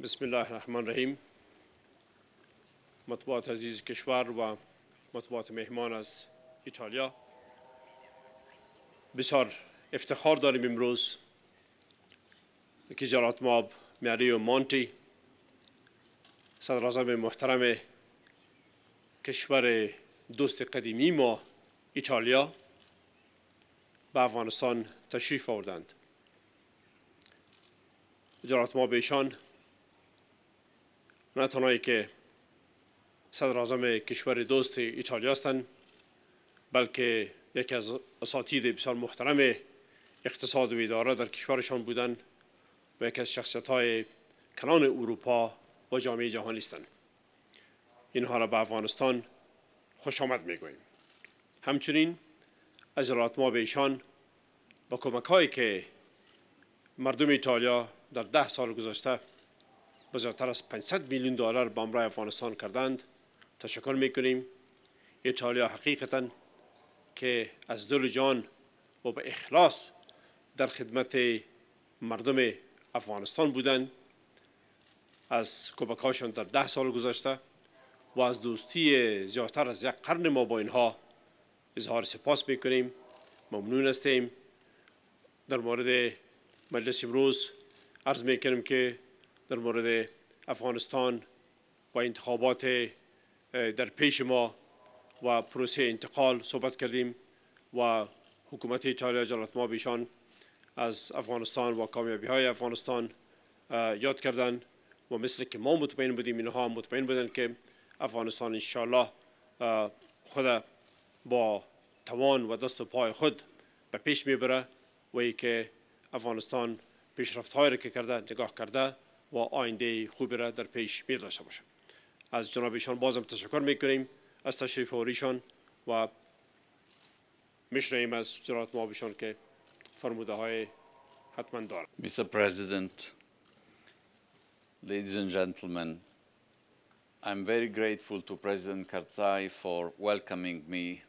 بسم الله الرحمن الرحیم. مطبوعات عزیز کشور و مطبوعات مهمان از ایتالیا، بسیار افتخار داریم امروز که جلالت مآب مریو مونتی، صدراعظم محترم کشور دوست قدیمی ما ایتالیا، به افغانستان تشریف آوردند. جلالت مآب ایشان نه تنهایی که صدراعظم کشور دوست ایتالیا هستند، بلکه یکی از اساتید بسیار محترم اقتصاد و اداره در کشورشان بودند و یکی از شخصیت‌های کلان اروپا و جامعه جهانی هستند. اینها را به افغانستان خوش آمد میگوییم. همچنین از جلالت مآب ایشان با کمک‌هایی که مردم ایتالیا در 10 سال گذشته بزرگتر از 500 میلیون دلار به همراه افغانستان کردند تشکر میکنیم. ایتالیا حقیقتا که از دل جان و به اخلاص در خدمت مردم افغانستان بودند. از کمک‌هاشان در 10 سال گذشته و از دوستی زیادتر از 1 قرن ما با اینها اظهار سپاس میکنیم. ممنون هستیم. در مورد مجلس امروز عرض میکنیم که در مورد افغانستان و انتخابات در پیش ما و پروسه انتقال صحبت کردیم و حکومت ایتالیا جلالت مآب ایشان از افغانستان و کامیابی‌های افغانستان یاد کردند و مثل که ما مطمئن بودیم اینها هم مطمئن بودند که افغانستان انشاءالله خود با توان و دست و پای خود به پیش میبره و ای که افغانستان پیشرفت‌هایی را که کرده نگاه کرده و آینده خوبی را در پیش می داشته باشه. از جناب ایشان بازم تشکر میکنیم از تشریف آوریشان و میشنویم از جلالت مآب ایشان که فرموده های حتما دارد. Mr. President, ladies and gentlemen, I'm very grateful to President Karzai for welcoming me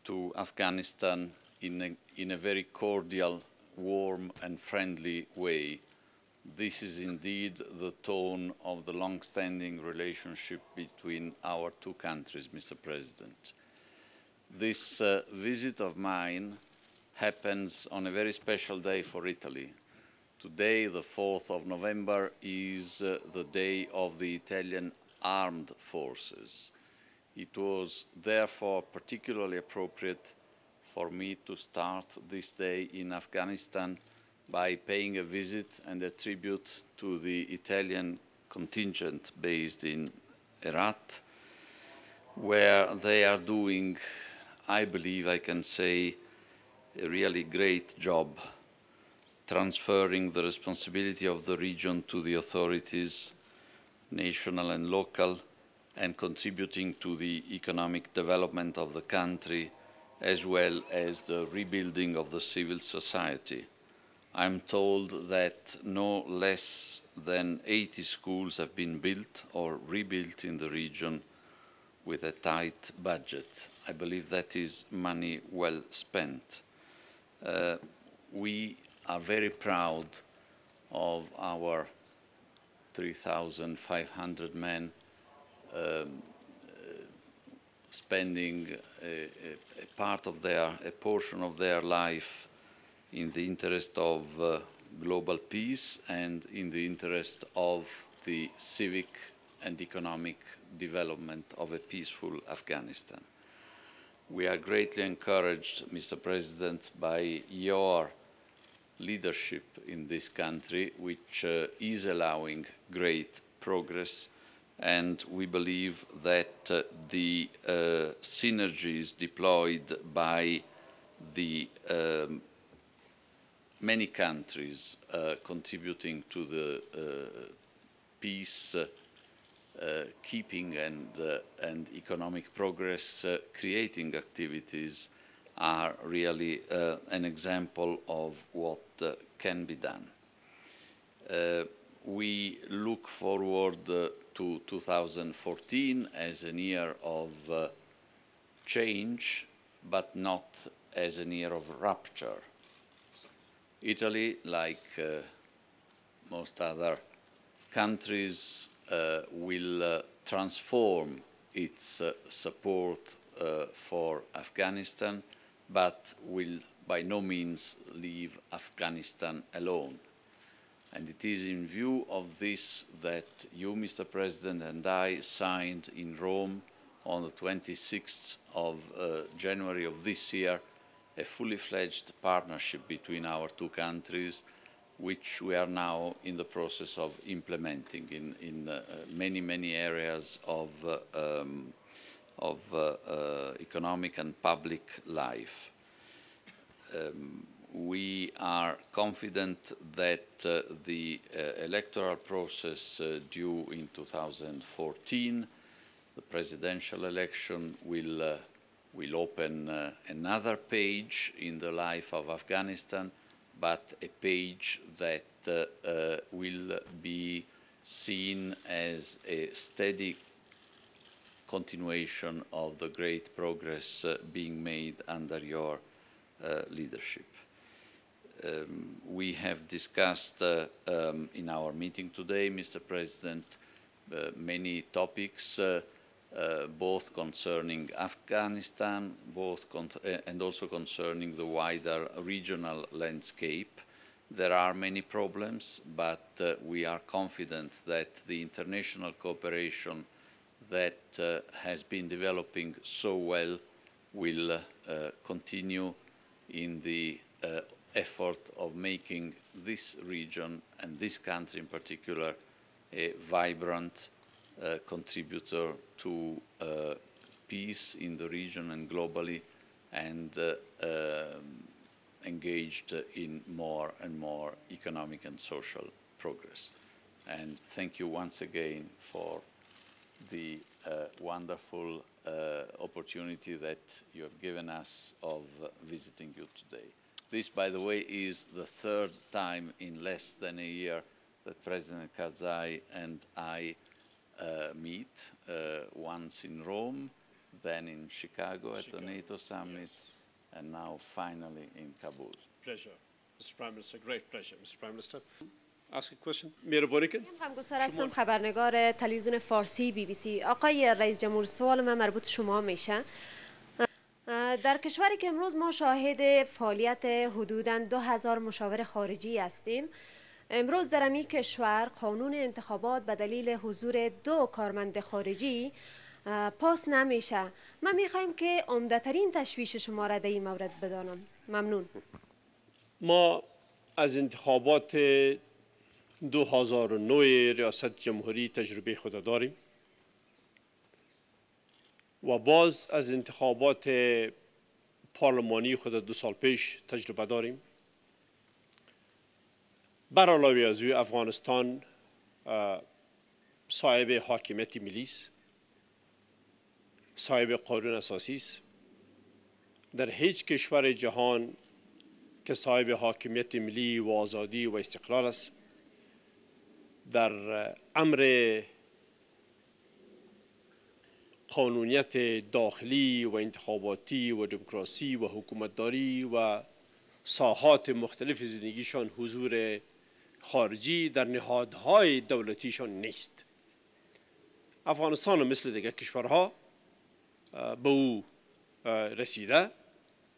to Afghanistan in a very cordial, warm and friendly way. This is indeed the tone of the long-standing relationship between our two countries, Mr. President. This visit of mine happens on a very special day for Italy. Today, the 4th of November, is the day of the Italian armed forces. It was therefore particularly appropriate for me to start this day in Afghanistan by paying a visit and a tribute to the Italian contingent based in Herat, where they are doing, I believe I can say, a really great job transferring the responsibility of the region to the authorities, national and local, and contributing to the economic development of the country, as well as the rebuilding of the civil society. I'm told that no less than 80 schools have been built or rebuilt in the region with a tight budget. I believe that is money well spent. We are very proud of our 3,500 men spending a portion of their life in the interest of global peace and in the interest of the civic and economic development of a peaceful Afghanistan. We are greatly encouraged, Mr. President, by your leadership in this country, which is allowing great progress, and we believe that the synergies deployed by the many countries contributing to the peace keeping and economic progress creating activities are really an example of what can be done. We look forward to 2014 as a year of change, but not as a year of rupture. Italy, like most other countries will transform its support for Afghanistan, but will by no means leave Afghanistan alone. And it is in view of this that you, Mr. President, and I signed in Rome on the 26th of January of this year a fully fledged partnership between our two countries, which we are now in the process of implementing in many areas of economic and public life. We are confident that the electoral process due in 2014, the presidential election, will open another page in the life of Afghanistan, but a page that will be seen as a steady continuation of the great progress being made under your leadership. We have discussed in our meeting today, Mr. President, many topics, both concerning Afghanistan, and also concerning the wider regional landscape. There are many problems, but we are confident that the international cooperation that has been developing so well will continue in the effort of making this region and this country in particular a vibrant contributor to peace in the region and globally, and engaged in more and more economic and social progress. And thank you once again for the wonderful opportunity that you have given us of visiting you today. This, by the way, is the third time in less than a year that President Karzai and I meet, once in Rome, then in Chicago at the NATO summit, and now finally in Kabul. Pleasure. Mr. Prime Minister, great pleasure. Mr. Prime Minister, ask a question. مهربانی کن. هم گستر هستم، خبرنگار تلویزیون فارسی BBC. آقای رئیس جمهور، سوال من مربوط شما میشه. در کشوری که امروز ما شاهد فعالیت حدوداً 2000 مشاور خارجی هستیم، امروز در این کشور قانون انتخابات به دلیل حضور 2 کارمند خارجی پاس نمیشه. من میخوایم که عمده‌ترین تشویش شما را در این مورد بدانم. ممنون. ما از انتخابات 2009 ریاست جمهوری تجربه خود داریم و باز از انتخابات پارلمانی خود 2 سال پیش تجربه داریم. بر علاوه از او افغانستان صاحب حاکمیت ملی است، صاحب قانون اساسی است. در هیچ کشور جهان که صاحب حاکمیت ملی و آزادی و استقلال است، در امر قانونیت داخلی و انتخاباتی و دموکراسی و حکومتداری و ساحات مختلف زندگیشان حضور خارجی در نهادهای دولتیشان نیست. افغانستان مثل دیگر کشورها به او رسیده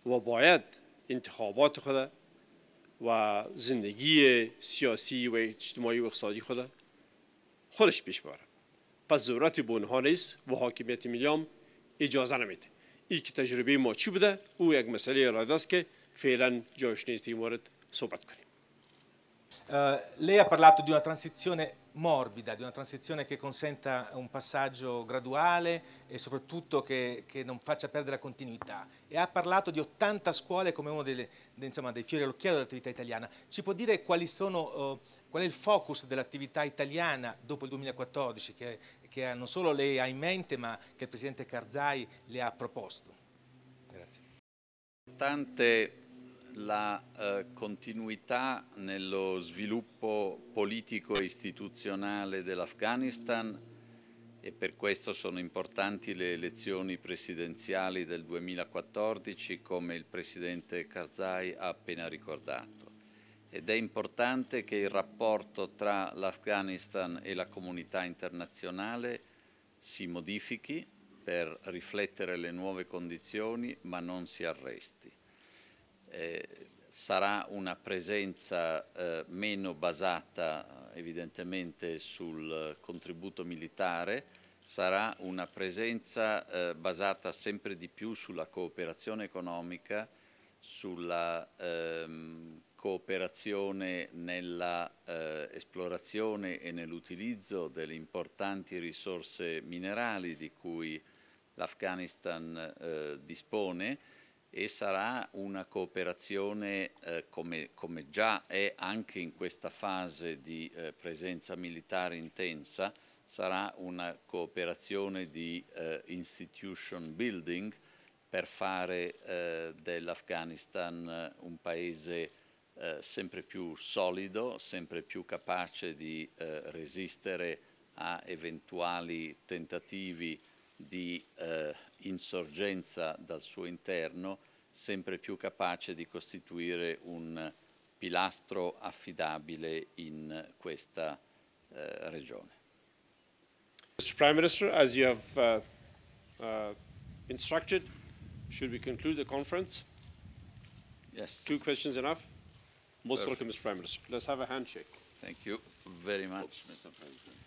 و باید انتخابات خود و زندگی سیاسی و اجتماعی و اقتصادی خودش پیش ببره. پس ضرورتی به اونها نیست و حاکمیت ملی هم اجازه نمیده. این که تجربه ما چی بوده، او یک مسئله اراده است که فعلا جایش نیست این مورد صحبت کنیم. Lei ha parlato di una transizione morbida, di una transizione che consenta un passaggio graduale e soprattutto che non faccia perdere la continuità, e ha parlato di 80 scuole come uno dei fiori all'occhiello dell'attività italiana. Ci può dire qual è il focus dell'attività italiana dopo il 2014 che non solo lei ha in mente ma che il Presidente Karzai le ha proposto? Grazie. La continuità nello sviluppo politico e istituzionale dell'Afghanistan, e per questo sono importanti le elezioni presidenziali del 2014, come il Presidente Karzai ha appena ricordato. ed è importante che il rapporto tra l'Afghanistan e la comunità internazionale si modifichi per riflettere le nuove condizioni, ma non si arresti. Sarà una presenza meno basata evidentemente sul contributo militare, sarà una presenza basata sempre di più sulla cooperazione economica, sulla cooperazione nella esplorazione e nell'utilizzo delle importanti risorse minerali di cui l'Afghanistan dispone, e sarà una cooperazione come già è anche in questa fase di presenza militare intensa, sarà una cooperazione di institution building per fare dell'Afghanistan un paese sempre più solido, sempre più capace di resistere a eventuali tentativi di insorgenza dal suo interno, sempre più capace di costituire un pilastro affidabile in questa regione. Mr. Prime Minister, as you have instructed, should we conclude the conference? Yes. 2 questions enough? Most Perfect. welcome, Mr. Prime Minister. Let's have a handshake. Thank you very much, Mr. President.